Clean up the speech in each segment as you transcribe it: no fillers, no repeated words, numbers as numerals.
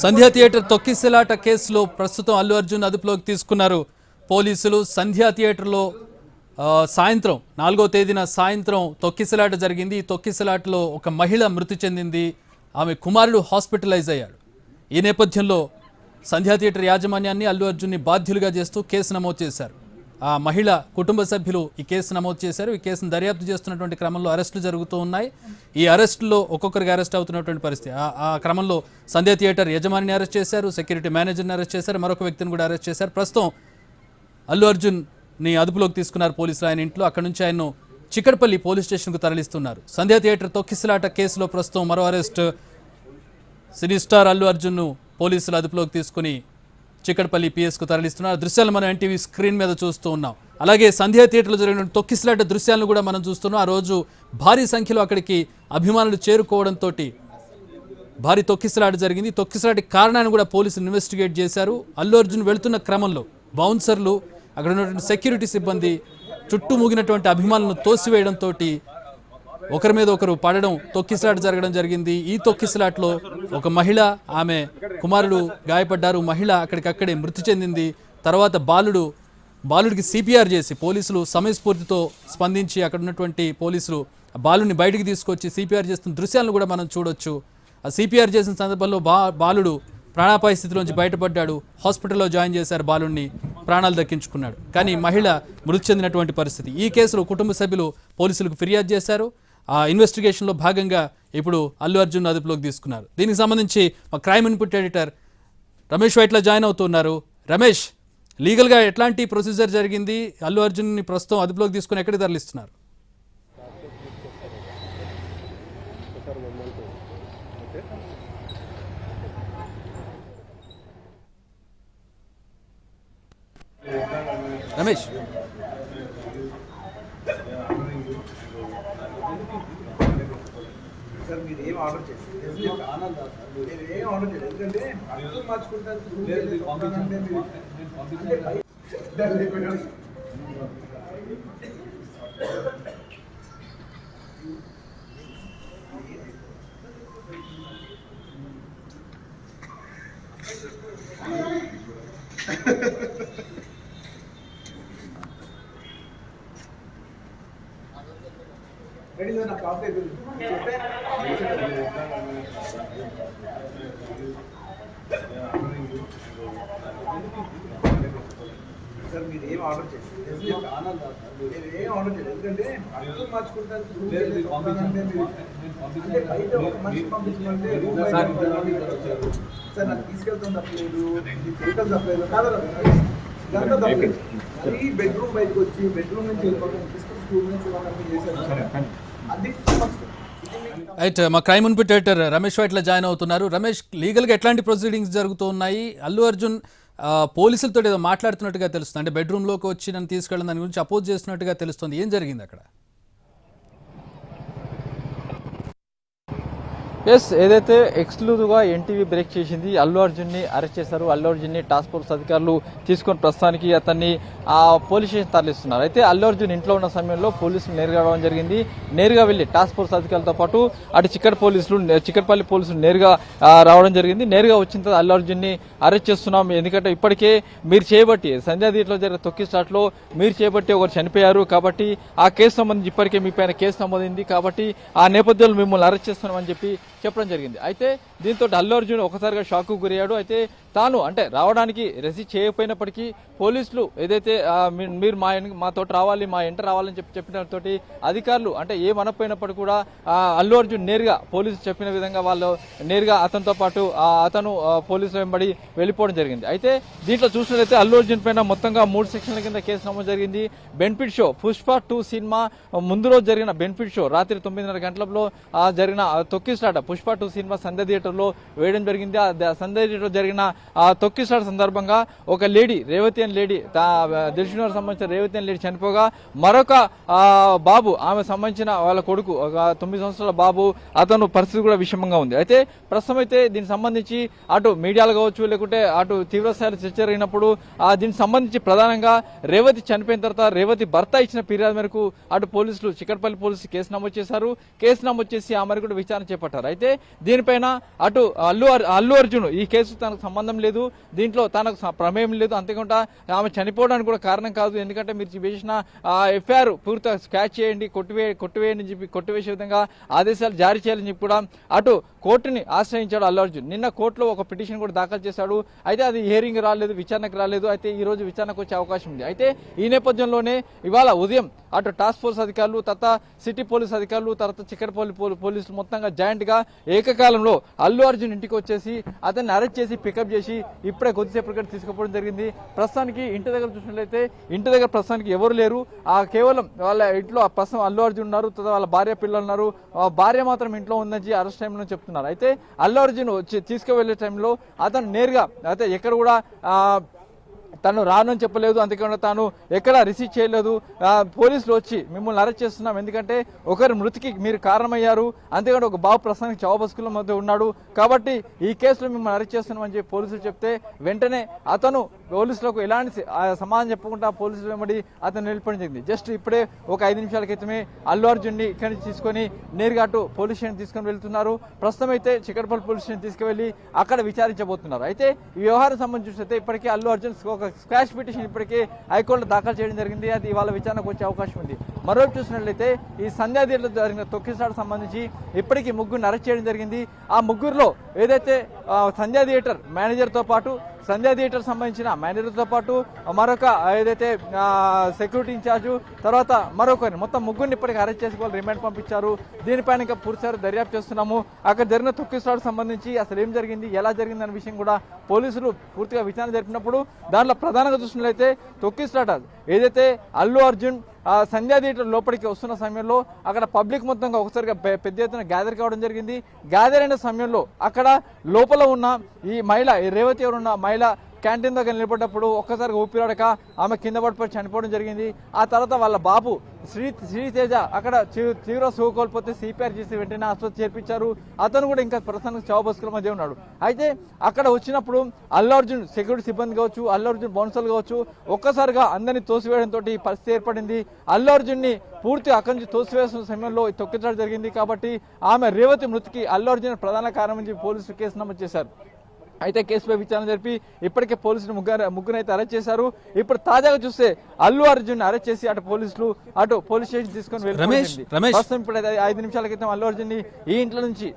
సంధ్యా theatre తొక్కిసలాట కేసులో ప్రస్తుతం అల్లు అర్జున్ అదుపులోకి తీసుకున్నారు పోలీసులు. సంధ్యా థియేటర్లో సాయంత్రం 4వ తేదీన సాయంత్రం తొక్కిసలాట జరిగింది. ఈ తొక్కిసలాటలో ఒక మహిళ మృతి చెందింది. ఆమె కుమారుడు హాస్పిటలైజ్ అయ్యాడు. ఈ నేపథ్యంలో సంధ్యా థియేటర్ యాజమాన్యాన్ని అల్లు అర్జున్ని బాధ్యులుగా చేస్తూ కేసు నమోదు చేశారు. ఆ మహిళ కుటుంబ సభ్యులు ఈ కేసు నమోదు చేశారు. ఈ కేసును దర్యాప్తు చేస్తున్నటువంటి క్రమంలో అరెస్టులు జరుగుతూ ఉన్నాయి. ఈ అరెస్టులో ఒక్కొక్కరికి అరెస్ట్ అవుతున్నటువంటి పరిస్థితి. ఆ క్రమంలో సంధ్యా థియేటర్ యజమానిని అరెస్ట్ చేశారు, సెక్యూరిటీ మేనేజర్ని అరెస్ట్ చేశారు, మరొక వ్యక్తిని కూడా అరెస్ట్ చేశారు. ప్రస్తుతం అల్లు అర్జున్ని అదుపులోకి తీసుకున్నారు పోలీసులు ఆయన ఇంట్లో. అక్కడి నుంచి ఆయన్ను చిక్కడపల్లి పోలీస్ స్టేషన్కు తరలిస్తున్నారు. సంధ్యా థియేటర్ తొక్కిసలాట కేసులో ప్రస్తుతం మరో అరెస్ట్. సినీ స్టార్ అల్లు అర్జున్ను పోలీసులు అదుపులోకి తీసుకుని చిక్కడపల్లి పిఎస్కు తరలిస్తున్నారు. దృశ్యాలు మనం ఎన్టీవీ స్క్రీన్ మీద చూస్తూ ఉన్నాం. అలాగే సంధ్యా థియేటర్లో జరిగిన తొక్కిసలాట దృశ్యాలను కూడా మనం చూస్తున్నాం. ఆ రోజు భారీ సంఖ్యలో అక్కడికి అభిమానులు చేరుకోవడంతో భారీ తొక్కిసలాట జరిగింది. తొక్కిసలాట కారణాన్ని కూడా పోలీసులు ఇన్వెస్టిగేట్ చేశారు. అల్లు అర్జున్ వెళుతున్న క్రమంలో బౌన్సర్లు, అక్కడ ఉన్నటువంటి సెక్యూరిటీ సిబ్బంది చుట్టుముగినటువంటి అభిమానులను తోసివేయడంతో ఒకరి మీద ఒకరు పడడం, తొక్కిసలాట జరగడం జరిగింది. ఈ తొక్కిసలాటలో ఒక మహిళ, ఆమె కుమారుడు గాయపడ్డారు. మహిళ అక్కడికక్కడే మృతి చెందింది. తర్వాత బాలుడికి సిపిఆర్ చేసి పోలీసులు సమయస్ఫూర్తితో స్పందించి అక్కడ ఉన్నటువంటి పోలీసులు బాలుడిని బయటికి తీసుకొచ్చి సిపిఆర్ చేస్తున్న దృశ్యాలను కూడా మనం చూడొచ్చు. ఆ సిపిఆర్ చేసిన సందర్భంలో బాలుడు ప్రాణాపాయ స్థితిలోంచి బయటపడ్డాడు. హాస్పిటల్లో జాయిన్ చేశారు, బాలుడిని ప్రాణాలు దక్కించుకున్నాడు. కానీ మహిళ మృతి చెందినటువంటి పరిస్థితి. ఈ కేసులో కుటుంబ సభ్యులు పోలీసులకు ఫిర్యాదు చేశారు. ఆ ఇన్వెస్టిగేషన్లో భాగంగా ఇప్పుడు అల్లు అర్జున్ అదుపులోకి తీసుకున్నారు. దీనికి సంబంధించి మా crime input editor Ramesh Vaitla join అవుతున్నారు. రమేష్, లీగల్గా ఎట్లాంటి ప్రొసీజర్ జరిగింది? అల్లు అర్జున్ని ప్రస్తుతం అదుపులోకి తీసుకుని ఎక్కడికి తరలిస్తున్నారు? రమేష్, సార్ మీరు ఏం ఆర్డర్ చేస్తారు? ఏం ఆర్డర్ చేయలేదు, ఎందుకంటే అర్థం మార్చుకుంటారు. రెడీ సార్, నాకు కాఫీ అయిపోయింది. సార్ మీరు ఏం ఆర్డర్ చేస్తారు? ఏం ఆర్డర్ చేయలేదు, ఎందుకంటే అర్థం మార్చుకుంటారు. బయట ఒక మనిషి పంపించమంటే సార్ నాకు తీసుకెళ్తాం తప్పలేదు, చేయటం తప్పలేదు కాదా, ఇదంతా తప్పలేదు. అది బెడ్రూమ్ బయటకు వచ్చి బెడ్రూమ్ నుంచి వెళ్ళిపోతాం, స్కూల్ నుంచి చేశారు. అది రైట్, మా crime input editor Ramesh Vaitla join అవుతున్నారు. రమేష్, లీగల్గా ఎట్లాంటి ప్రొసీడింగ్స్ జరుగుతూ ఉన్నాయి? అల్లు అర్జున్ పోలీసులతో ఏదో మాట్లాడుతున్నట్టుగా తెలుస్తుంది, అంటే బెడ్రూమ్లోకి వచ్చి నన్ను తీసుకెళ్ళడం దాని గురించి అపోజ్ చేస్తున్నట్టుగా తెలుస్తుంది. ఏం జరిగింది అక్కడ? ఎస్, ఏదైతే ఎక్స్క్లూజివ్గా ఎన్టీవీ బ్రేక్ చేసింది, అల్లు అర్జున్ని అరెస్ట్ చేశారు. అల్లు అర్జున్ని టాస్క్ ఫోర్స్ అధికారులు తీసుకొని ప్రస్తుతానికి అతన్ని పోలీస్ స్టేషన్ తరలిస్తున్నారు. అయితే అల్లు అర్జున్ ఇంట్లో ఉన్న సమయంలో పోలీసులు నేరుగా రావడం జరిగింది. నేరుగా వెళ్లి టాస్క్ ఫోర్స్ అధికారులతో పాటు అటు చిక్కడపల్లి పోలీసులు నేరుగా రావడం జరిగింది. నేరుగా వచ్చిన తర్వాత అల్లు అర్జున్ని అరెస్ట్ చేస్తున్నాం, ఎందుకంటే ఇప్పటికే మీరు చేయబట్టి సంధ్యా థియేటర్లో జరిగిన తొక్కిసలాటలో మీరు చేయబట్టి ఒకరు చనిపోయారు, కాబట్టి ఆ కేసు సంబంధించి ఇప్పటికే మీ పైన కేసు నమోదైంది, కాబట్టి ఆ నేపథ్యంలో మిమ్మల్ని అరెస్ట్ చేస్తున్నామని చెప్పి చెప్పడం జరిగింది. అయితే దీంతో అల్లు అర్జున్ ఒకసారిగా షాక్కు గురయ్యాడు. అయితే తాను అంటే రావడానికి రెసిస్ట్ చేయకపోయినప్పటికీ పోలీసులు ఏదైతే మీరు మాతో రావాలి, మా ఇంట రావాలని చెప్పినతో అధికారులు అంటే ఏమనకపోయినప్పటికీ కూడా అల్లు అర్జున్ నేరుగా పోలీసులు చెప్పిన విధంగా వాళ్ళు నేరుగా అతనితో పాటు అతను పోలీసులు వెంబడి వెళ్ళిపోవడం జరిగింది. అయితే దీంట్లో చూసినట్లయితే అల్లు అర్జున్ పైన మొత్తంగా 3 సెక్షన్ల కింద కేసు నమోదు జరిగింది. బెనిఫిట్ షో పుష్ప 2 సినిమా ముందు రోజు జరిగిన బెనిఫిట్ షో రాత్రి 9:30 గంటలలో జరిగిన తొక్కిసలాట పుష్ప 2 సినిమా సంధ్య థియేటర్లో వేయడం జరిగింది. ఆ సంధ్య థియేటర్ జరిగిన తొక్కిసలాట సందర్భంగా ఒక లేడీ రేవతి అని లేడీ దిల్షునగర్ సంబంధించిన రేవతి అని లేడీ చనిపోగా మరొక బాబు ఆమె సంబంధించిన వాళ్ళ కొడుకు ఒక 9 సంవత్సరాల బాబు అతను పరిస్థితి కూడా విషమంగా ఉంది. అయితే ప్రస్తుతం అయితే దీనికి సంబంధించి అటు మీడియాలు కావచ్చు లేకుంటే అటు తీవ్రస్థాయిలో చర్చ జరిగినప్పుడు దీనికి సంబంధించి ప్రధానంగా రేవతి చనిపోయిన తర్వాత రేవతి భర్త ఇచ్చిన ఫిర్యాదు మేరకు అటు పోలీసులు చిక్కడపల్లి పోలీసులు కేసు నమోదు చేశారు. కేసు నమోదు చేసి ఆ మరి కూడా విచారణ చేపట్టారు. అయితే దీనిపైన అటు అల్లు అర్జున్ ఈ కేసు తనకు సంబంధం లేదు, దీంట్లో తనకు ప్రమేయం లేదు, అంతేకాకుండా ఆమె చనిపోవడానికి కూడా కారణం కాదు, ఎందుకంటే మీరు వేసిన ఎఫ్ఐఆర్ పూర్తిగా స్కాచ్ చేయండి కొట్టివేయండి చెప్పి కొట్టివేసే విధంగా ఆదేశాలు జారీ చేయాలని చెప్పి కూడా అటు కోర్టుని ఆశ్రయించాడు అల్లు అర్జున్. నిన్న కోర్టులో ఒక పిటిషన్ కూడా దాఖలు చేశాడు. అయితే అది హియరింగ్ రాలేదు, విచారణకు రాలేదు. అయితే ఈ రోజు విచారణకు వచ్చే అవకాశం ఉంది. అయితే ఈ నేపథ్యంలోనే ఇవాళ ఉదయం అటు టాస్క్ ఫోర్స్ అధికారులు తర్వాత సిటీ పోలీస్ అధికారులు తర్వాత చిక్కడపల్లి పోలీసులు మొత్తంగా జాయింట్ గా ఏకకాలంలో అల్లు అర్జున్ ఇంటికి వచ్చేసి అతన్ని అరెస్ట్ చేసి పికప్ చేసి ఇప్పుడే కొద్దిసేపు తీసుకుపోవడం జరిగింది. ప్రస్తుతానికి ఇంటి దగ్గర చూసినట్లయితే ఇంటి దగ్గర ప్రస్తుతానికి ఎవరు లేరు. కేవలం వాళ్ళ ఇంట్లో ప్రస్తుతం అల్లు అర్జున్ ఉన్నారు, తర్వాత వాళ్ళ భార్య పిల్లలు ఉన్నారు. భార్య మాత్రం ఇంట్లో ఉందని అరెస్ట్ టైంలో చెప్తున్నారు. అయితే అల్లు అర్జున్ తీసుకువెళ్లే టైంలో అతను నేరుగా అయితే ఎక్కడ కూడా తను రానని చెప్పలేదు, అంతేకాకుండా తాను ఎక్కడ రిసీవ్ చేయలేదు. పోలీసులు వచ్చి మిమ్మల్ని అరెస్ట్ చేస్తున్నాం, ఎందుకంటే ఒకరి మృతికి మీరు కారణమయ్యారు, అంతేకాకుండా ఒక బాబు ప్రస్తుతానికి చావు బతుకుల మధ్య ఉన్నాడు, కాబట్టి ఈ కేసులో మిమ్మల్ని అరెస్ట్ చేస్తున్నామని చెప్పి పోలీసులు చెప్తే వెంటనే అతను పోలీసులకు ఎలాంటి సమాధానం చెప్పకుండా పోలీసులు వెంబడి అతను నిలిపడం జరిగింది. జస్ట్ ఇప్పుడే ఒక 5 నిమిషాల క్రితమే అల్లు అర్జున్ ని ఇక్కడి నుంచి తీసుకొని నేరుగా అటు పోలీస్ స్టేషన్ తీసుకొని వెళ్తున్నారు. ప్రస్తుతం అయితే చిక్కడపల్లి పోలీస్ స్టేషన్ తీసుకువెళ్లి అక్కడ విచారించబోతున్నారు. అయితే ఈ వ్యవహారం సంబంధించి అయితే ఇప్పటికే అల్లు అర్జున్ ఒక స్క్వాష్ పిటిషన్ ఇప్పటికే హైకోర్టులో దాఖలు చేయడం జరిగింది. అది ఇవాళ విచారణకు వచ్చే అవకాశం ఉంది. మరోవైపు చూసినట్లయితే ఈ సంధ్యా థియేటర్లో జరిగిన తొక్కిసలాటకు సంబంధించి ఇప్పటికీ ముగ్గురిని అరెస్ట్ చేయడం జరిగింది. ఆ ముగ్గురులో ఏదైతే సంధ్యా థియేటర్ మేనేజర్తో పాటు సంధ్యా థియేటర్ సంబంధించిన మేనేజర్తో పాటు మరొక ఏదైతే సెక్యూరిటీ ఇన్ఛార్జు తర్వాత మరొకరిని మొత్తం ముగ్గురిని ఇప్పటికీ అరెస్ట్ చేసి వాళ్ళు రిమాండ్ పంపించారు. దీనిపైన ఇంకా పూర్తిసారి దర్యాప్తు చేస్తున్నాము. అక్కడ జరిగిన తొక్కిసలాటకు సంబంధించి అసలు ఏం జరిగింది, ఎలా జరిగింది అనే విషయం కూడా పోలీసులు పూర్తిగా విచారణ జరిపినప్పుడు దాంట్లో ప్రధానంగా చూసినట్లయితే తొక్కిసలాట ఏదైతే అల్లు అర్జున్ సంధ్యా థియేటర్ లోపలికి వస్తున్న సమయంలో అక్కడ పబ్లిక్ మొత్తంగా ఒకసారిగా పెద్ద ఎత్తున గ్యాదర్ కావడం జరిగింది. గ్యాదర్ అయిన సమయంలో అక్కడ లోపల ఉన్న ఈ మహిళ రేవతి ఎవరున్న మహిళ క్యాంటీన్ దగ్గర నిలబడ్డప్పుడు ఒక్కసారిగా ఊపిరాడక ఆమె కింద పడిపోయి చనిపోవడం జరిగింది. ఆ తర్వాత వాళ్ళ బాబు శ్రీతేజ అక్కడ తీవ్ర సుఖ కోల్పోతే సిపిఆర్ చేసి వెంటనే ఆసుపత్రి చేర్పించారు. అతను కూడా ఇంకా ప్రస్తుతానికి చావు బతుకుల మధ్య ఉన్నాడు. అయితే అక్కడ వచ్చినప్పుడు అల్లు అర్జున్ సెక్యూరిటీ సిబ్బంది కావచ్చు, అల్లు అర్జున్ బౌన్సర్లు కావచ్చు, ఒక్కసారిగా అందరినీ తోసివేయడంతో ఈ పరిస్థితి ఏర్పడింది. అల్లు అర్జున్ ని పూర్తిగా అక్కడి నుంచి తోసివేసిన సమయంలో ఈ తొక్కిసలాట జరిగింది. కాబట్టి ఆమె రేవతి మృతికి అల్లు అర్జున్ ప్రధాన కారణం పోలీసులు కేసు నమోదు చేశారు. అయితే కేసుపై విచారణ జరిపి ఇప్పటికే పోలీసులు ముగ్గురు అయితే అరెస్ట్ చేశారు. ఇప్పుడు తాజాగా చూస్తే అల్లు అర్జున్ అరెస్ట్ చేసి అటు పోలీసులు అటు పోలీస్ స్టేషన్ తీసుకొని వెళ్ళిపోయింది. ప్రస్తుతం ఇప్పుడు 5 నిమిషాల క్రితం అల్లు అర్జున్ ని ఈ ఇంట్లో నుంచి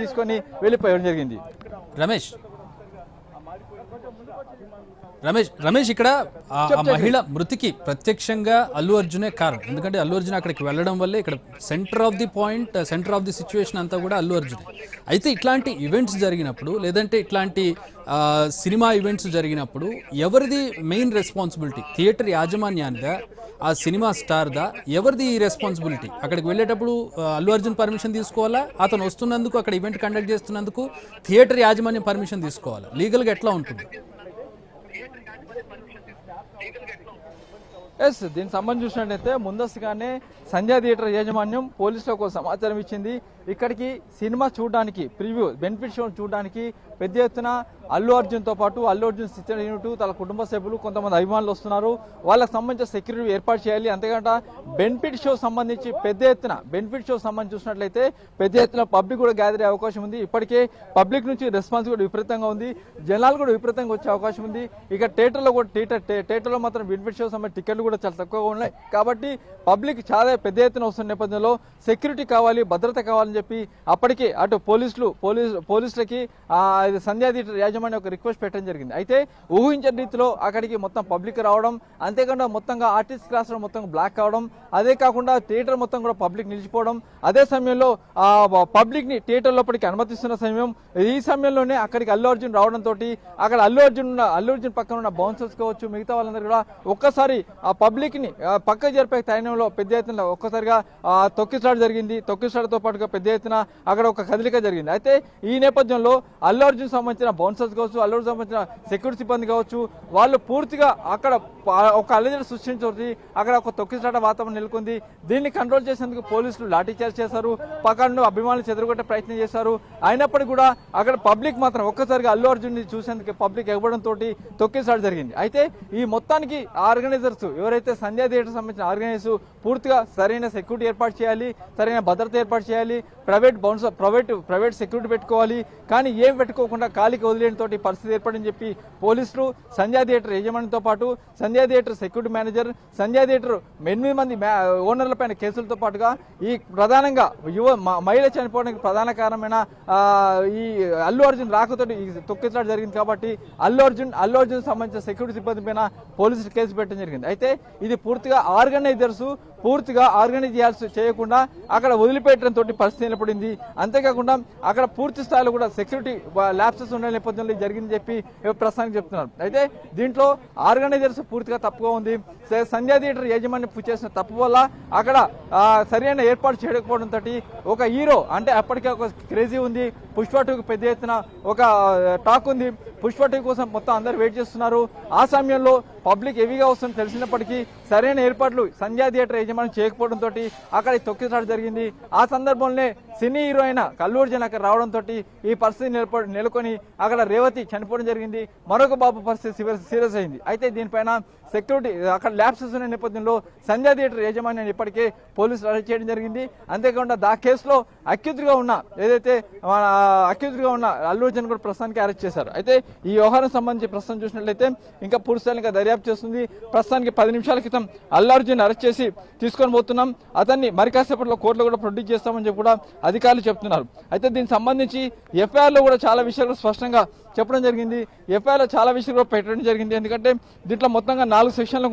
తీసుకొని వెళ్ళిపోయడం జరిగింది. రమేష్ ఇక్కడ ఆ మహిళ మృతికి ప్రత్యక్షంగా అల్లు అర్జునే కారణం. ఎందుకంటే అల్లు అర్జున్ అక్కడికి వెళ్ళడం వల్లే ఇక్కడ సెంటర్ ఆఫ్ ది సిచ్యువేషన్ అంతా కూడా అల్లు అర్జున్. అయితే ఇట్లాంటి ఈవెంట్స్ జరిగినప్పుడు లేదంటే ఇట్లాంటి సినిమా ఈవెంట్స్ జరిగినప్పుడు ఎవరిది మెయిన్ రెస్పాన్సిబిలిటీ? థియేటర్ యాజమాన్యానిదా, ఆ సినిమా స్టార్దా? ఎవరిది ఈ రెస్పాన్సిబిలిటీ? అక్కడికి వెళ్ళేటప్పుడు అల్లు అర్జున్ పర్మిషన్ తీసుకోవాలా? అతను వస్తున్నందుకు అక్కడ ఈవెంట్ కండక్ట్ చేస్తున్నందుకు థియేటర్ యాజమాన్యం పర్మిషన్ తీసుకోవాలా? లీగల్గా ఎట్లా ఉంటుంది? ఎస్, దీనికి సంబంధించి చూసినట్టయితే ముందస్తుగానే సంధ్యా థియేటర్ యాజమాన్యం పోలీసులకు సమాచారం ఇచ్చింది. ఇక్కడికి సినిమా చూడడానికి ప్రివ్యూ బెనిఫిట్ షో చూడడానికి పెద్ద ఎత్తున అల్లు అర్జున్తో పాటు అల్లు అర్జున్ చిత్ర యూనిట్ తన కుటుంబ సభ్యులు కొంతమంది అభిమానులు వస్తున్నారు. వాళ్ళకి సంబంధించిన సెక్యూరిటీ ఏర్పాటు చేయాలి. అంతేకాకుండా బెనిఫిట్ షో సంబంధించి పెద్ద ఎత్తున చూసినట్లయితే పెద్ద ఎత్తున పబ్లిక్ కూడా గ్యాదర్ అయ్యే అవకాశం ఉంది. ఇప్పటికే పబ్లిక్ నుంచి రెస్పాన్స్ కూడా విపరీతంగా ఉంది. జనాలు కూడా విపరీతంగా వచ్చే అవకాశం ఉంది. ఇక థియేటర్లో మాత్రం బెనిఫిట్ షో సంబంధించి టికెట్లు కూడా చాలా తక్కువగా ఉన్నాయి. కాబట్టి పబ్లిక్ చాలా పెద్ద ఎత్తున వస్తున్న నేపథ్యంలో సెక్యూరిటీ కావాలి, భద్రత కావాలని చెప్పి అప్పటికే అటు పోలీసులకి సంధ్యా థియేటర్ యాజమాన్యం ఒక రిక్వెస్ట్ పెట్టడం జరిగింది. అయితే ఊహించని రీతిలో అక్కడికి మొత్తం పబ్లిక్ రావడం, అంతేకాకుండా మొత్తంగా ఆర్టిస్ట్ క్లాస్ మొత్తం బ్లాక్ కావడం, అదే కాకుండా థియేటర్ మొత్తం కూడా పబ్లిక్ నిలిచిపోవడం, అదే సమయంలో పబ్లిక్ ని థియేటర్ లోపలికి అనుమతిస్తున్న సమయం, ఈ సమయంలోనే అక్కడికి అల్లు అర్జున్ రావడంతో అక్కడ అల్లు అర్జున్ పక్కన ఉన్న బౌన్సర్స్ కావచ్చు, మిగతా వాళ్ళందరూ కూడా ఒక్కసారి ఆ పబ్లిక్ ని పక్క జరిపే తైనంలో పెద్ద ఎత్తున ఒక్కసారిగా తొక్కిసలాట జరిగింది. తొక్కిసలాటతో పాటుగా పెద్ద పెద్ద ఎత్తున అక్కడ ఒక కదలిక జరిగింది. అయితే ఈ నేపథ్యంలో అల్లు అర్జున్ సంబంధించిన బౌన్సర్స్ కావచ్చు, అల్లు అర్జున్ సంబంధించిన సెక్యూరిటీ సిబ్బంది కావచ్చు, వాళ్ళు పూర్తిగా అక్కడ ఒక అల్లజడి సృష్టించి అక్కడ ఒక తొక్కిసలాట వాతావరణం నెలకొంది. దీన్ని కంట్రోల్ చేసేందుకు పోలీసులు లాఠీచార్జ్ చేశారు, పక్కన అభిమానులు చెదరగొట్టే ప్రయత్నం చేశారు. అయినప్పటికీ కూడా అక్కడ పబ్లిక్ మాత్రం ఒక్కసారిగా అల్లు అర్జున్ ని చూసేందుకు పబ్లిక్ ఎగబడంతో తొక్కిసలాట జరిగింది. అయితే ఈ మొత్తానికి ఆర్గనైజర్స్ ఎవరైతే సంధ్యా థియేటర్ సంబంధించిన ఆర్గనైజర్స్ పూర్తిగా సరైన సెక్యూరిటీ ఏర్పాటు చేయాలి, సరైన భద్రత ఏర్పాటు చేయాలి, ప్రైవేట్ సెక్యూరిటీ పెట్టుకోవాలి. కానీ ఏం పెట్టుకోకుండా ఖాళీకి వదిలేయడంతో పరిస్థితి ఏర్పడిందని చెప్పి పోలీసులు సంధ్యా థియేటర్ యజమానితో పాటు సంధ్యా థియేటర్ సెక్యూరిటీ మేనేజర్, సంధ్యా థియేటర్ 8 మంది ఓనర్ల పైన కేసులతో పాటుగా ఈ ప్రధానంగా మహిళ చనిపోవడానికి ప్రధాన కారణమైన ఈ అల్లు అర్జున్ రాకతోటి ఈ తొక్కిసలాట జరిగింది. కాబట్టి అల్లు అర్జున్ సంబంధించిన సెక్యూరిటీ సిబ్బంది పైన పోలీసులు కేసు పెట్టడం జరిగింది. అయితే ఇది పూర్తిగా ఆర్గనైజర్స్ పూర్తిగా ఆర్గనైజ్ చేయకుండా అక్కడ వదిలిపెట్టడంతో పరిస్థితి ఏర్పడింది. అంతేకాకుండా అక్కడ పూర్తి స్థాయిలో కూడా సెక్యూరిటీ ల్యాప్సెస్ ఉండే నేపథ్యంలో జరిగిందని చెప్పి ప్రస్తుతానికి చెప్తున్నారు. అయితే దీంట్లో ఆర్గనైజర్స్ పూర్తిగా తప్పుగా ఉంది. సంధ్యా థియేటర్ యాజమాన్యం చేసిన తప్పు వల్ల అక్కడ సరైన ఏర్పాటు చేయకపోవడంతో ఒక హీరో అంటే అప్పటికే ఒక క్రేజీ ఉంది. పుష్ప 2కి పెద్ద ఎత్తున ఒక టాక్ ఉంది. పుష్ప 2 కోసం మొత్తం అందరు వెయిట్ చేస్తున్నారు. ఆ సమయంలో పబ్లిక్ హెవీగా వస్తుందని తెలిసినప్పటికీ సరైన ఏర్పాట్లు సంధ్యా థియేటర్ యజమాని చేయకపోవడంతో అక్కడ తొక్కిసలాట జరిగింది. ఆ సందర్భంలోనే సినీ హీరో అయిన అల్లు అర్జున్ అక్కడ రావడంతో ఈ పరిస్థితి నెలకొని అక్కడ రేవతి చనిపోవడం జరిగింది. మరొక బాబు పరిస్థితి సీరియస్ అయింది. అయితే దీనిపైన సెక్యూరిటీ అక్కడ ల్యాప్సెస్ ఉన్న నేపథ్యంలో సంధ్యా థియేటర్ యాజమాన్యాన్ని ఇప్పటికే పోలీసులు అరెస్ట్ చేయడం జరిగింది. అంతేకాకుండా ఆ కేసులో అక్యూజ్డ్గా ఉన్న అల్లు అర్జున్ కూడా ప్రస్తుతానికి అరెస్ట్ చేశారు. అయితే ఈ వ్యవహారం సంబంధించి ప్రస్తుతం చూసినట్లయితే ఇంకా పూర్తిస్థాయిగా దర్యాప్తు చేస్తుంది. ప్రస్తుతానికి 10 నిమిషాల క్రితం అల్లు అర్జున్ అరెస్ట్ చేసి తీసుకొని పోతున్నాం, అతన్ని మరి కాసేపట్లో కోర్టులో కూడా ప్రొడ్యూస్ చేస్తామని చెప్పి కూడా అధికారులు చెప్తున్నారు. అయితే దీనికి సంబంధించి ఎఫ్ఐఆర్లో కూడా చాలా విషయాలు స్పష్టంగా చెప్పడం జరిగింది. ఎఫ్ఐఆర్లో చాలా విషయాలు కూడా పెట్టడం జరిగింది. ఎందుకంటే దీంట్లో మొత్తంగా 4 సెక్షన్ల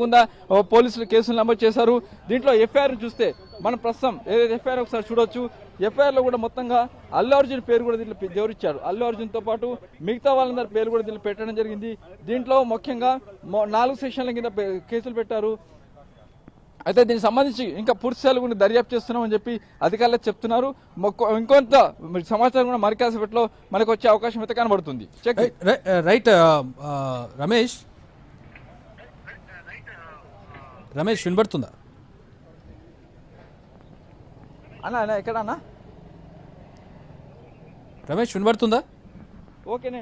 కింద పోలీసులు కేసులు నమోదు చేశారు. దీంట్లో ఎఫ్ఐఆర్ చూస్తే మనం ప్రస్తుతం ఏదైతే ఎఫ్ఐఆర్ ఒకసారి చూడొచ్చు. ఎఫ్ఐఆర్ లో కూడా మొత్తంగా అల్లు అర్జున్ పేరు కూడా దీంట్లో జోరించారు. అల్లు అర్జున్ తో పాటు మిగతా వాళ్ళందరి పేరు కూడా దీంట్లో పెట్టడం జరిగింది. దీంట్లో ముఖ్యంగా 4 సెక్షన్ల కింద కేసులు పెట్టారు. అయితే దీనికి సంబంధించి ఇంకా పూర్తి స్థాయిలో కూడా దర్యాప్తు చేస్తున్నామని చెప్పి అధికారులు చెప్తున్నారు. ఇంకొంత సమాచారం కూడా మరి కాసేపట్లో మనకు వచ్చే అవకాశం అయితే కనబడుతుంది. రైట్ రమేష్ వినబడుతుందా అన్న? ఎక్కడ అన్న? రమేష్ వినబడుతుందా? ఓకే.